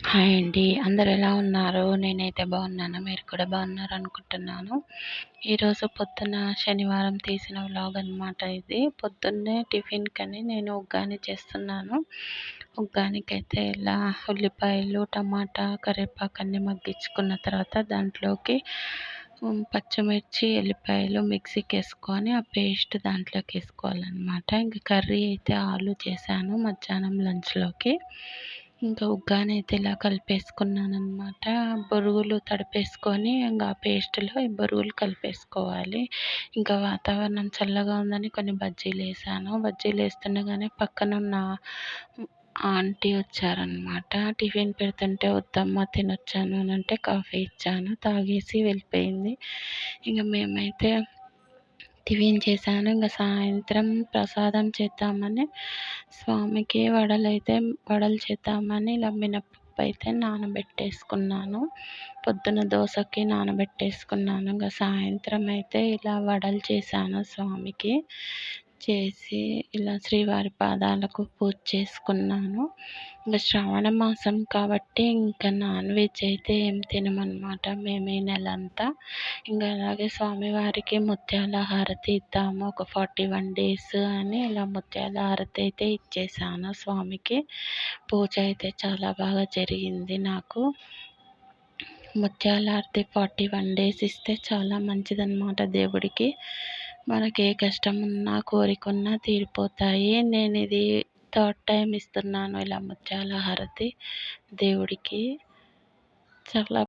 Hi అండి. అందరూ ఎలా ఉన్నారు? నేనైతే బాగున్నాను. మీరు కూడా బాగున్నారనుకుంటున్నాను. ఈరోజు పొద్దున శనివారం తీసిన వ్లాగ్ అనమాట ఇది. పొద్దున్నే టిఫిన్‌కని నేను ఉగ్గాని చేస్తున్నాను. ఉగ్గానికైతే ఇలా ఉల్లిపాయలు, టమాటా, కరివేపాకు అన్నీ మగ్గించుకున్న తర్వాత దాంట్లోకి పచ్చిమిర్చి, ఎల్లిపాయలు మిక్సీకేసుకొని ఆ పేస్ట్ దాంట్లోకేసుకోవాలనమాట. ఇంక కర్రీ అయితే ఆలు చేశాను మధ్యాహ్నం లంచ్‌లోకి. ఇంకా ఉగ్గాని అయితే ఇలా కలిపేసుకున్నాననమాట. బొరుగులు తడిపేసుకొని ఇంక ఆ పేస్ట్‌లో ఈ బొరుగులు కలిపేసుకోవాలి. ఇంకా వాతావరణం చల్లగా ఉందని కొన్ని బజ్జీలేసాను. బజ్జీలేస్తుండగానే పక్కనున్న ఆంటీ వచ్చారనమాట. టిఫిన్ పెడుతుంటే వద్దమ్మా తినొచ్చాను అనంటే కాఫీ ఇచ్చాను. తాగేసి వెళ్ళిపోయింది. ఇంక మేమైతే టిఫిన్ చేశాను. ఇంక సాయంత్రం ప్రసాదం చేద్దామని స్వామికి వడలు చేద్దామని ఇలా మినపప్పు అయితే నానబెట్టేసుకున్నాను. పొద్దున దోసకి నానబెట్టేసుకున్నాను. ఇంక సాయంత్రం అయితే ఇలా వడలు చేశాను స్వామికి. చేసి ఇలా శ్రీవారి పాదాలకు పూజ చేసుకున్నాను. ఇంక శ్రావణ మాసం కాబట్టి ఇంకా నాన్ వెజ్ అయితే ఏం తినమనమాట మేము ఈ నెలంతా. ఇంకా అలాగే స్వామివారికి ముత్యాల హారతి ఇద్దాము ఒక 41 డేస్ అని ఇలా ముత్యాల హారతి అయితే ఇచ్చేసాను స్వామికి. పూజ అయితే చాలా బాగా జరిగింది నాకు. ముత్యాల హారతి 41 డేస్ ఇస్తే చాలా మంచిదన్నమాట దేవుడికి. మనకి ఏ కష్టం ఉన్నా కోరికున్నా తీరిపోతాయి. నేను ఇది థర్డ్ టైం ఇస్తున్నాను ఇలా ముత్యాల హారతి దేవుడికి. చాలా